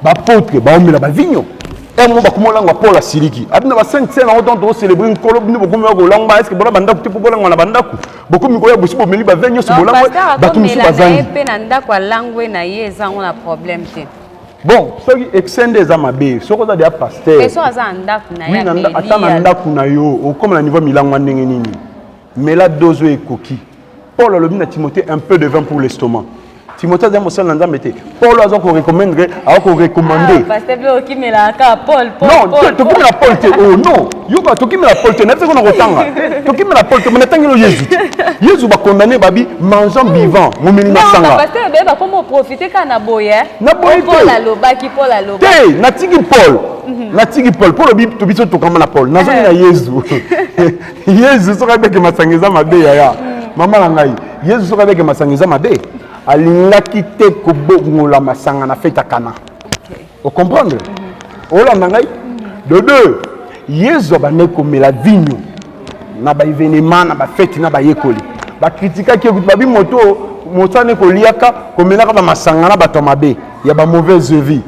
Bapôtre, bah on met la vigno. Tant que vous avez Paul à Siliki. Abina va 5 scènes en autant de célébrer une colonie, beaucoup mieux que l'anglais. Est-ce que vous avez un peu pour la bandaku? Beaucoup mieux que vous avez un peu de venir sur le langue. Parce que vous avez un problème. Bon, ceux qui extendent les amabés, ceux qui ont des pasteurs. Mais ceux qui ont des pasteurs, comme le niveau Milan, mais là, deux et coquille. Paul a le Timothée un peu de vin pour l'estomac. Timothée a dit Paul a recommandé. Pasteur qui met la Paul. Non, tu qui met la Paul. Oh non, Yoba, tu qui met la Paul. Tu n'as pas de tu qui met la Paul. Tu n'as pas de Jésus. Jésus va condamner Babi mangeant vivant. Non, pasteur, comment profiter quand on a boyé? Paul a loba qui Paul a loba. Té, natigi Paul. Natigi Paul. Paul obi to biso to kama na Paul. Nazo na Jésus. Jésus sera avec masangeza mabe ya. Mama na ngai. Jésus sera avec masangeza mabe. Alingaki te kobongola masanga na feta kana. Vous comprenez? Ola nangai. De deux, Yesu bane komela vigno na ba événement na ba fête na ba yekoli. Ba critika ki ba bi moto motane ko liaka komela ka ba masanga na ba tomabe. Il y a ba mauvaise vie.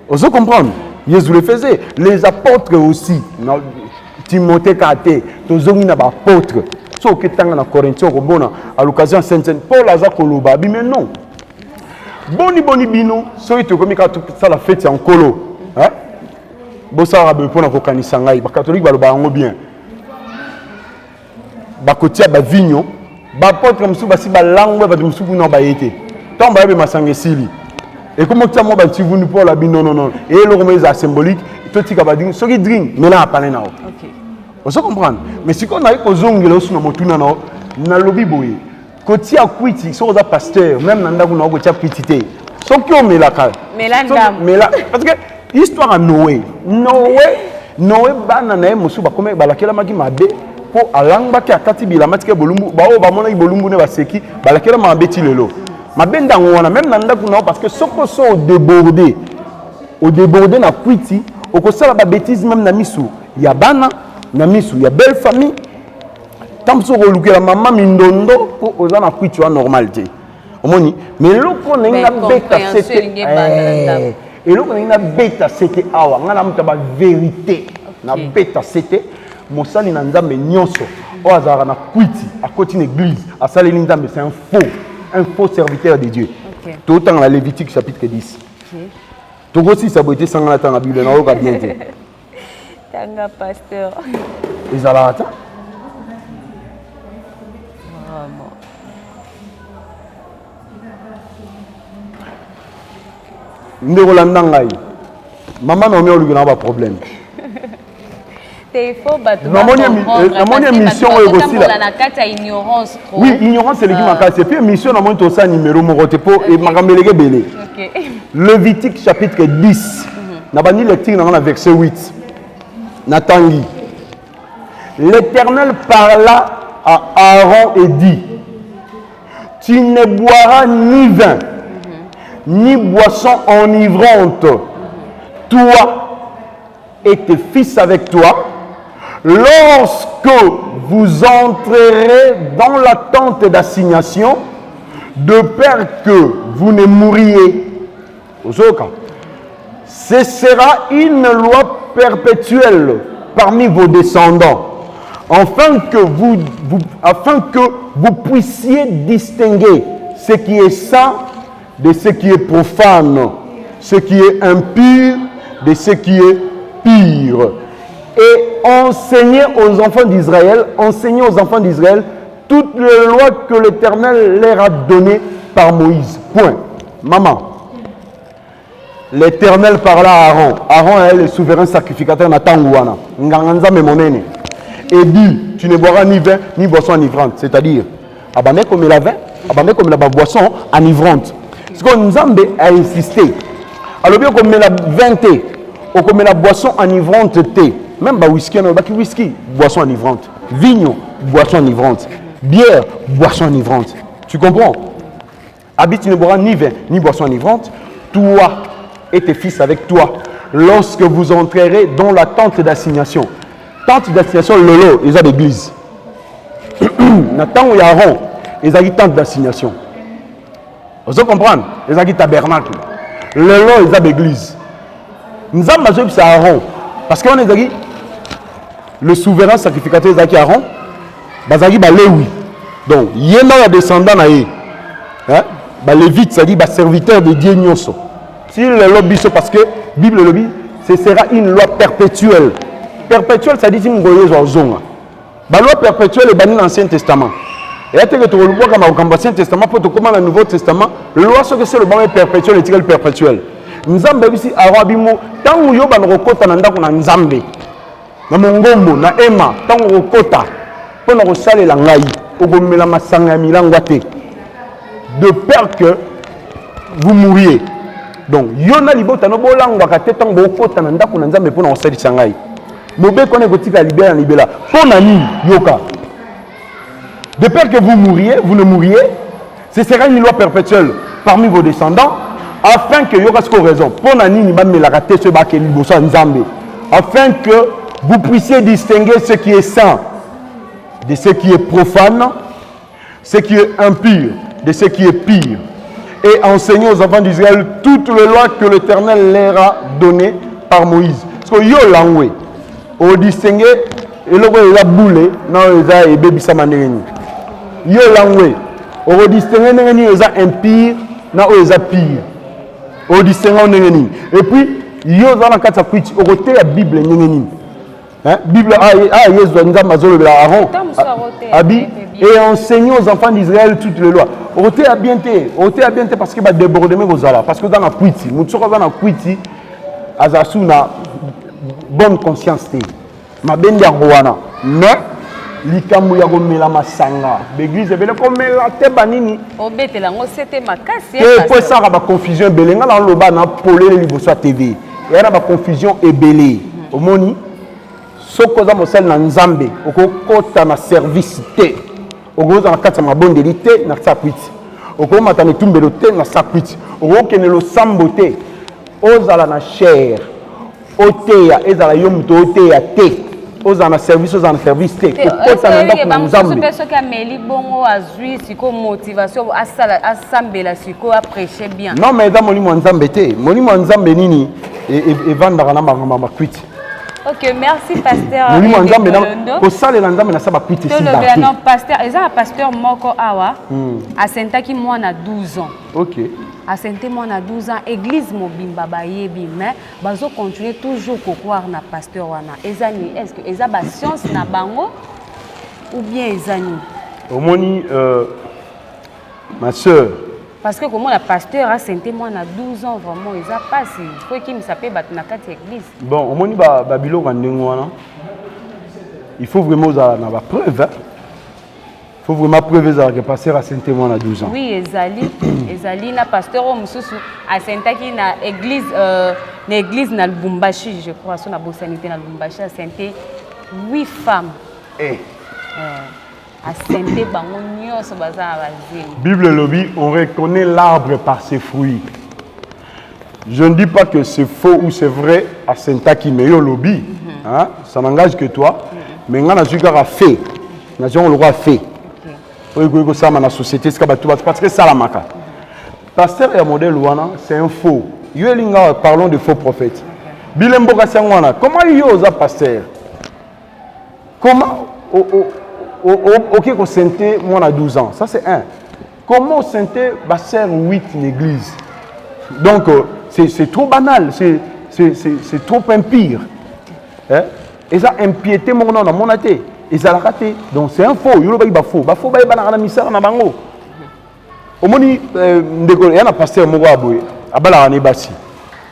Vous comprenez? Yesu le faisait. Les apôtres aussi. Timothée kate, tozongi na ba apôtres. So que tanga na Corinthiens robona à l'occasion Saint-Saint Paul aza koloba bi mais non. Boni bino so ite komi ka ça la fête en colo. Hein? Bosa rabe pona ko kanisa ngai ba catholique ba loba ngo bien. Ba kotia ba vigno, ba apôtre musu ba si ba langue ba musu kuna ba yete. Tant ba be masange sili. Et comment tu as moi ba tu venu Paul abi non. Et le remise symbolique, to tika ba ding so ki drink mais là pas nao. OK. Vous comprenez? Mais si on a eu kozongela osu na motuna na lobi boye. Koti a kwiti so za pasteur même nanda kuna ko tia kwiti te. So ki o melaka. Mela parce que histoire à Noé bana na musu ba kome balakela maki mabe po alangba ki akati bila matike bolumbu ba o ba mona bolumbu ne ba seki balakela mabe ti lelo. Mabe ndango wana même nanda kuna parce que soko so débordé na kwiti o ko sala ba bêtise même na misu ya bana na misu ya belle famille tant so la maman mindondo pour oza na kwitwa normalité omoni mais loko na nga beta c'était et loko na nga beta c'était awa ngana mutaba vérité na beta c'était mosali na nzambe nyonso o azara na kwiti a continue église a saleli nzambe c'est un faux serviteur de Dieu. Tout dans la Lévitique chapitre 10. Tout aussi ça peut être sans la dans la Bible na o ka bien te. Tanga pasteur. Ils allaient attendre. Ndérolanda ngai. Maman na omi oluki na ba problème. Il faut battre. Na mission aussi là. La carte à ignorance trop. Oui, ignorance c'est l'équipe en c'est puis mission na mon to ça numéro mo rotepo et makambelege belé. OK. Lévitique chapitre 10. Na bani lecture na verset 8. Natangi. L'Éternel parla à Aaron et dit: tu ne boiras ni vin, ni boisson enivrante, toi et tes fils avec toi, lorsque vous entrerez dans la tente d'assignation, de peur que vous ne mouriez. Ce sera une loi perpétuelle parmi vos descendants, afin que vous puissiez distinguer ce qui est saint de ce qui est profane, ce qui est impur de ce qui est pur. Et enseigner aux enfants d'Israël toutes les lois que l'Éternel leur a données par Moïse. Point. Maman. L'Éternel parla à Aaron. Aaron est le souverain sacrificateur Natangouana. Nganganza memonene. Et dit, tu ne boiras ni vin ni boisson enivrante. C'est-à-dire, abandonner comme la vin, abandonner comme la boisson enivrante. Ce qu'on nous a insisté. Alors bien comme la vin thé, ou comme la boisson enivrante thé. Même bah whisky, on a whisky, boisson enivrante. Vigno, boisson enivrante. Bière, boisson enivrante. Tu comprends? Habite, tu ne boiras ni vin ni boisson enivrante. Toi et tes fils avec toi, lorsque vous entrerez dans la tente d'assignation. Tente d'assignation, lolo, ils ont l'église. Nathan ou Aaron, ils ont tente d'assignation. Vous comprenez? Ils ont tabernacle. Lolo, ils ont l'église. Nous avons c'est Aaron. parce qu'on est dit le souverain sacrificateur Zaki Aaron, Bazaki Balewi. Donc, il y a un descendant naïe. Hein? Lévite, ça dit serviteur de Dieu Nyoso. Si le lobby, parce que Bible lobby, ce sera une loi perpétuelle. Perpétuelle, ça dit une loi perpétuelle est bannie dans l'Ancien Testament. Et à que tu vois comme au l'Ancien Testament, pour te commander le Nouveau Testament, la loi sur que c'est le ban perpétuel et perpétuel. Nzambe bisi arabimo tangu yo ban rokota na ndako na Nzambe. Na mongombo na ema tangu rokota pona ko salela ngai ogomela masanga milangwa te. De peur que vous mouriez. Donc yona libota no bolangwa ka te tangu rokota na ndako na Nzambe pona ko salisa ngai. Mobe kone kotika libéra libéra. Pona ni yoka. De peur que vous mouriez, vous ne mouriez, ce sera une loi perpétuelle parmi vos descendants, afin que raison, afin que vous puissiez distinguer ce qui est saint de ce qui est profane, ce qui est impur de ce qui est pire, et enseigner aux enfants d'Israël toutes les lois que l'Éternel leur a données par Moïse. Parce que yo langwe, au distinguer, et le roi a boulé, non, il a bébé samanéreni. Yo langwe, au distinguer, il a impire, non, il a pire. Au distinguer, et puis, yo zana kata kwiti, au côté la Bible, Bible, et enseigner aux enfants d'Israël toutes les lois. Au côté à bien parce qu'il va déborder aux ala, parce que dans la kwiti, mutsoko dans la kwiti, azasuna bonne conscience te. Ma bende roana, mais likamu ya gomela masanga. L'église bele komela te banini. Obetela ngo c'était makasi. Et pour ça ba confusion belenga la loba na polele liboso TV. Et na ba confusion ebele. Omoni soko za mosel na Nzambe, okokota na service te. Okoza na kata mabondeli te na sakwiti. Okomata na tumbelo te na sakwiti. Okokenelo sambo te. Ozala na chair. Oteya ezala yo muto oteya te. Ozala na service te. Okota na ndako na Nzambe. Personne qui a meli bongo azui siko motivation asambela siko a prêcher bien. Non mais dans molimo Nzambe te. Molimo Nzambe nini e vandaka na makwiti. Ok, merci pasteur. Non, pasteur, pasteur Moko Awa, a sentaki moi na 12 ans. Ok. A senté moi na 12 ans, église mobimba ba yebi, mais bazo continuer toujours à croire na pasteur wana. Ezani, est-ce que eza ba science na bango ou bien ezani? Omoni ma sœur. Parce que comment la pasteur a senté moi na 12 ans vraiment ils a passé. Il faut qu'il s'appelle batnaka église. Bon, au moni babilo randengwana. Il faut vraiment avoir la preuve. Il faut vraiment preuve que le pasteur a senté moi na 12 ans. Oui, ezali na pasteur o mususu a sentaki na église na Lubumbashi, je crois son na bosanité na Lubumbashi a senté 8 femmes. Bible lobby, on reconnaît l'arbre par ses fruits. Je ne dis pas que c'est faux ou c'est vrai à Sentaki meilleur lobby. Ça n'engage que toi. Mais on a fait. On le roi fait. Ça dans la société, parce que ça la maka. Pasteur et modèle c'est un faux. Parlons de faux prophètes. Bilembo Kassangwana, comment il y a pasteur? Comment ok, qu'on sentait moi à 12 ans. Ça c'est un. Comment on sentait basser 8 l'église? Donc c'est trop banal, c'est trop impire. Et ça impiété mon nom dans mon athée. Et ça l'a raté. Donc c'est un faux. Il y a faux. Bafo ba yeba na misara na bango. Omoni ndeko ya na pasteur mo wa boye. Abala na basi.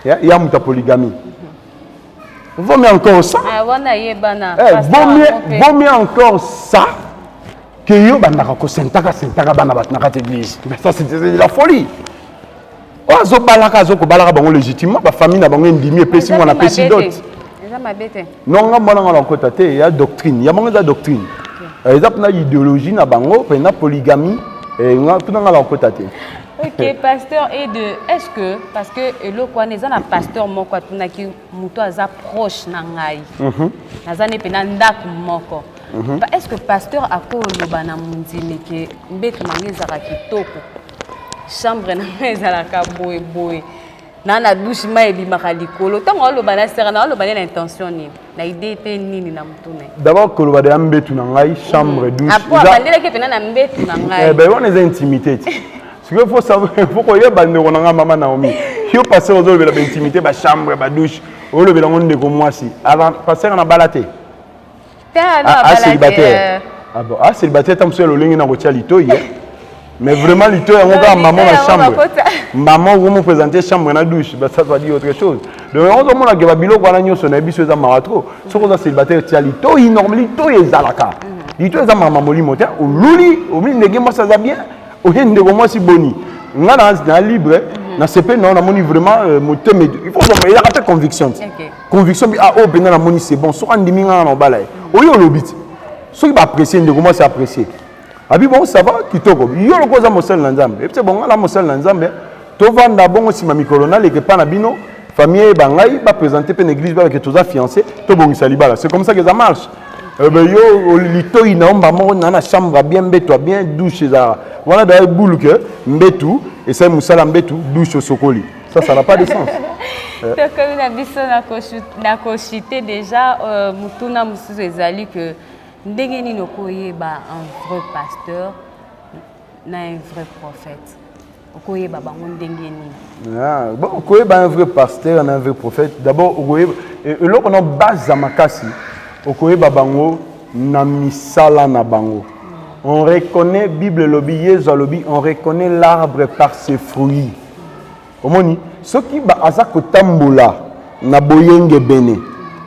Ya muta polygamie. Vaut mieux encore ça. Vaut mieux encore ça que yo bandaka ko sentaka bana batnaka église. Mais ça c'est la folie. Ozo balaka zo ko balaka bango légitimement ba famille na bango ndimi epesi mona pesi dot. Non ngamba na kota te ya doctrine. Ya bango za doctrine. Ezap na idéologie na bango pe na polygamie et nga tuna ngala kota te. Ok, pasteur, et de est-ce que parce que le quoi n'est pas pasteur moko tunaki muto aza proche nangai. Nazane pena ndaku moko. Est-ce que pasteur akolo bana mundimi ke mbeki mangeza ka kitoko. Chambre na ezala ka boy. na douche ma ebimaka likolo ntango oloba na sere na oloba na intention nini na idée te nini na mutuna d'abord koloba de mbetu na ngai chambre douche apo abandelaki pena na mbetu na ngai ben on est intimité ce qu'il faut savoir faut ko yeba ndeko na nga mama Naomi yo passer aux autres de intimité ba chambre ba douche olobela ngonde ko mwasi avant passer na balate célibataire ah bon célibataire tam so lolingi na ko tia litoyi mais vraiment lito yango ka maman na chambre maman vous me présenter chambre na douche bah ça doit dire autre chose donc on demande que ba biloko wana nyoso na biso za maratro soko za célibataire tia lito normal lito ezalaka lito eza mama molimo te o luli o mi ndenge moi ça va bien o hende ko moi si boni ngana na libre na CP non na moni vraiment moteur mais il faut il y a ta conviction conviction ah oh ben na moni c'est bon so andimi ngana na bala o yo lobit so ki ba apprécier ndeko moi c'est apprécier abi bon ça va kitoko yo le koza mosel na nzambe epse bon la mosel na nzambe to vanda bongo sima mikolo na leke pa na bino famille bangai ba présenter pe l'église ba que toza fiancé to bongisa libala c'est comme ça que ça marche ben yo lito ina omba mo na chambre bien beto bien douche za voilà d'ailleurs boule que mbetu et ça musala mbetu douche au sokoli ça n'a pas de sens comme na biso na kochité déjà mutuna mususu ezali que ndenge nini okoyeba un vrai pasteur na un vrai prophète okoyeba bango ndenge nini bon okoyeba un vrai pasteur na un vrai prophète d'abord okoyeba eloko na base makasi okoyeba bango na misala na bango on reconnaît Bible lobi Yesu lobi on reconnaît l'arbre par ses fruits omoni soki ba aza kotambola na boyenge bene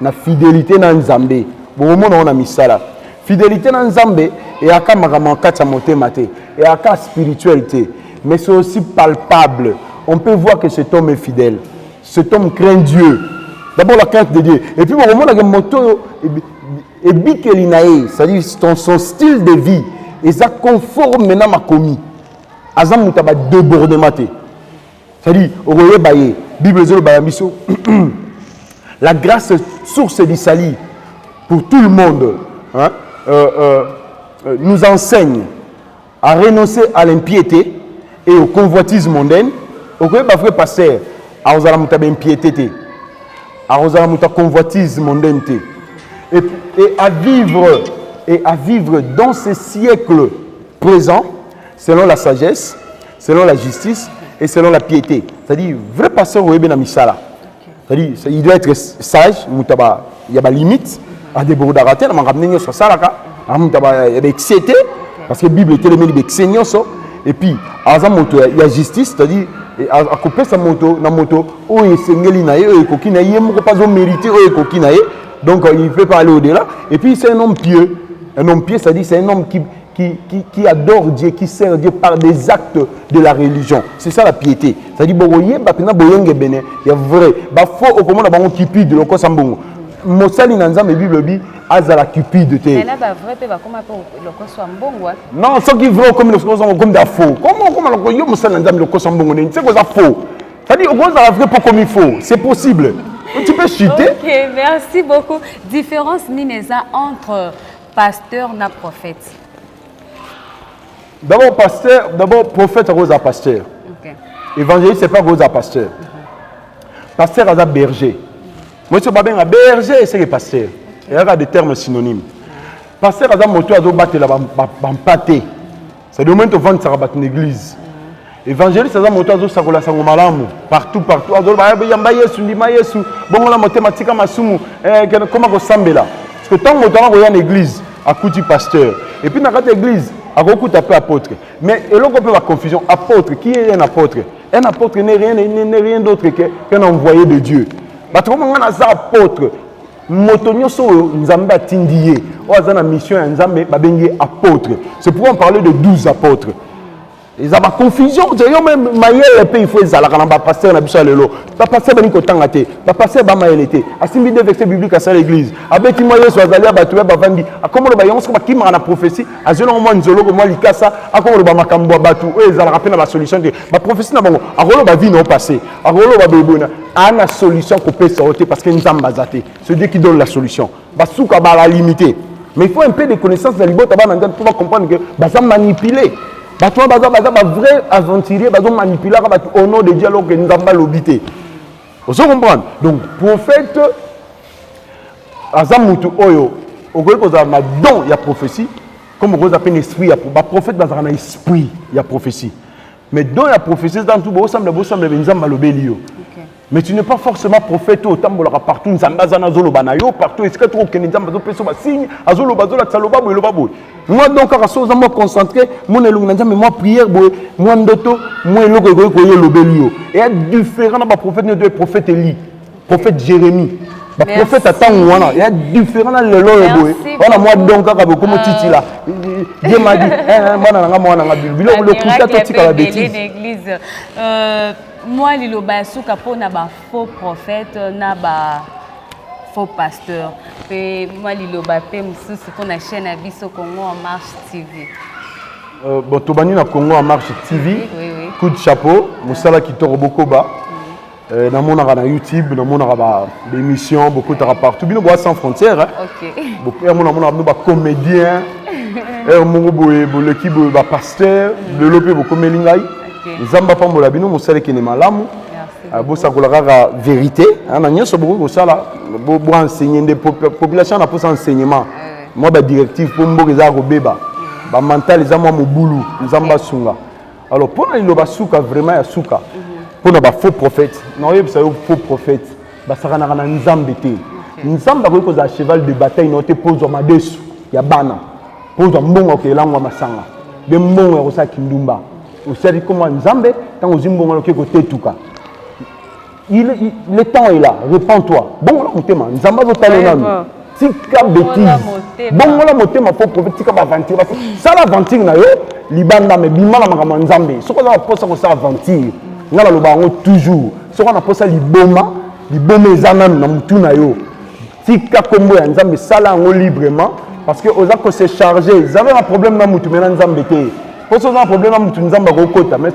na fidélité na Nzambe bomona na misala fidélité dans Nzambe et à makambo kati motema te et à spiritualité mais c'est aussi palpable on peut voir que cet homme est fidèle cet homme craint Dieu d'abord la crainte de Dieu et puis on a moto et bikelinae c'est-à-dire son style de vie et ça conforme maintenant ma commis azam mutaba débordement te c'est-à-dire oye baye Bible zelo bayamiso la grâce source du salut pour tout le monde hein nous enseigne à renoncer à l'impiété et au convoitise mondaine. Au frère pasteur, à osala muta impiété, à osala muta convoitise mondaine et à vivre dans ce siècle présent selon la sagesse, selon la justice et selon la piété. C'est-à-dire vrai pasteur ou na misala. C'est-à-dire il doit être sage, mutaba il y a des limites à des bordarater, on m'a ramené sur ça là. Il y a excité parce que la Bible est tellement excénion et puis il y a justice c'est-à-dire à couper sa moto na moto oh il sengeli na ye ko kina ye mo pas mérité oh ko kina ye donc il peut pas aller au-delà et puis c'est un homme pieux c'est-à-dire c'est un homme qui adore Dieu qui sert Dieu par des actes de la religion c'est ça la piété c'est-à-dire boye ba pena boyenge bene il y a vrai ba faux au comment ba cupide le ko sambongo mosali na Nzambe Bible bi azala cupide te mais là ba vrai pe ba comment le ko so mbongo non ce qui vrai comme le ko so comme da faux comment le ko yo mosali na Nzambe le ko so mbongo ni c'est quoi ça faux c'est-à-dire on va vrai pas comme il faut c'est possible tu peux chuter OK merci beaucoup différence nineza entre pasteur na prophète d'abord prophète à cause à pasteur OK évangéliste c'est pas cause à pasteur pasteur à berger moi je suis bien berger c'est le pasteur il y a des termes synonymes pasteur à moto à battre la bampate c'est le moment où vendre ça battre une église évangéliste à moto à sakola sango malamu partout azo ba yamba Yesu ndima Yesu bongo la mathématique masumu comment ko sambela parce que tant moto na ko église à coup du pasteur et puis dans cette église à beaucoup taper apôtre mais et l'on peut la confusion apôtre qui est un apôtre n'est rien d'autre qu'un envoyé de Dieu parce que comme on a ça apôtre motonyo so nzambe atindiye o azana mission ya nzambe babengi apôtre c'est pourquoi on parlait de 12 apôtres ils ont confusion yo même mayele pe il faut ezala kana ba pasteur na biso lelo ba pasteur bani ko tangate ba pasteur ba mayele te asimbi de verset biblique à sa l'église abeti mo Yesu azali abatu ba vandi akomo ba yonso ba kimara na prophétie azelo mo nzolo ko mo likasa akomo ba makambo batu o ezala rapena ba solution de ba prophétie na bango akolo ba vie no passé akolo ba bebona ana solution ko peut sortir parce que nzamba zate c'est Dieu qui donne la solution ba souka ba la limiter mais il faut un peu de connaissance de libota ba ndan pour comprendre que ba ça manipuler bato baza vrai aventurier bazo manipuler au nom de Dieu alors que nzamba lobité Vous comprenez? Donc, prophète, Azamutu Oyo, au lieu qu'on a un don, il y a prophétie. Comme on appelle l'esprit, il y a prophète, il y a un esprit, il y a prophétie. Mais don, il y a prophétie, dans tout, il y a un mais tu n'es pas forcément prophète au temps partout, partout, est-ce que tu as signe, moi donc, quand je suis concentré, moi prière, moi ndoto, moi lobelio. Et il y a différents prophètes, il y a prophète Élie, prophète Jérémie. Le prophète attend, il y a différents lois. On a moi donc comme Titi là. Dieu m'a dit, le prophète a la bêtise. Moi, les lobasuka pour na ba faux prophète, na ba faux pasteur. Et moi, les lobapé, monsieur, pour la chaîne Abisso Congo en marche TV. Bon, tu vas na Congo en marche TV. Oui. Coup de chapeau, Moussala qui tord beaucoup bas. Dans mon na YouTube, dans mon des émissions, beaucoup de partout. Bien, on sans frontières. Ok. Beaucoup de mon comédien, l'équipe de pasteur, développer beaucoup de lingay. Zamba pambola bino mosale qui ne malamu. Bosa kola vérité. On a nyoso beaucoup ça là. Bo enseigner des populations na pour enseignement. Moi ba directive pour mboka za robeba. Ba mental za moi mobulu, zamba sunga. Alors pour na loba suka vraiment ya suka. Pour na ba faux prophète. Na oyebi sa faux prophète. Ba sakana na nzambe te. Nzamba ko za cheval de bataille noté pose ma desu. Ya bana. Pose mbongo ke langwa masanga. De mbongo ya kosa kindumba. Aussi comment Nzambe quand vous imbongo ke ko tetuka. Le temps est là, répands-toi. Bon là motema Nzamba zo talena. Tika bêtise. Bon là motema faux prophète tika ba aventure. Ça l'aventure na yo libanda me bimala makama Nzambe. Soko za posa ko sa aventure. Ngala lo bango toujours. Soko na posa liboma ezana na mutu na yo. Tika kombo ya Nzambe sala ngo librement parce que oza ko se charger. Vous avez un problème na mutu mena Nzambe te. Parce que un problème avec Nzamba kokota mais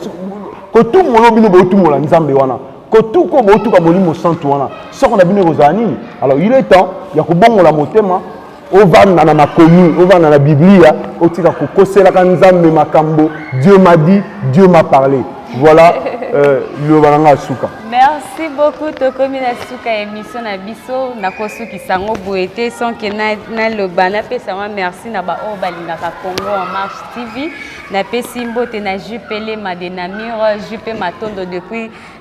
ko tout molo bino bo tout mola Nzambe wana ko tout ko bo tout ka molimo santo wana so qu'on a bino rozani alors il est temps ya ko bongola motema o vanda na makomi o vanda na biblia o tika ko kosela ka Nzambe makambo Dieu m'a dit Dieu m'a parlé voilà le balanga suka. Merci beaucoup Tokomi na suka émission na biso na kosuki sango boete sans que na le bana pesa moi merci na ba o balingaka Congo en marche TV na pesi mbote na jupele madenamir jupe matondo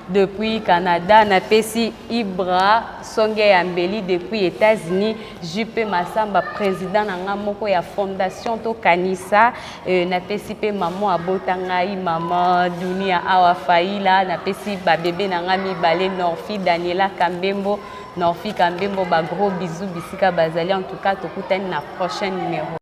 depuis Canada na pesi Ibra songe ya mbeli depuis États-Unis jupe masamba président na nga moko ya fondation to kanisa na pesi pe maman abotangai maman dunia awa faila na pesi ba bébé na nga mibale Norfi Daniela Kambembo ba gros bisous bisika bazali en tout cas tokutani na prochain numéro.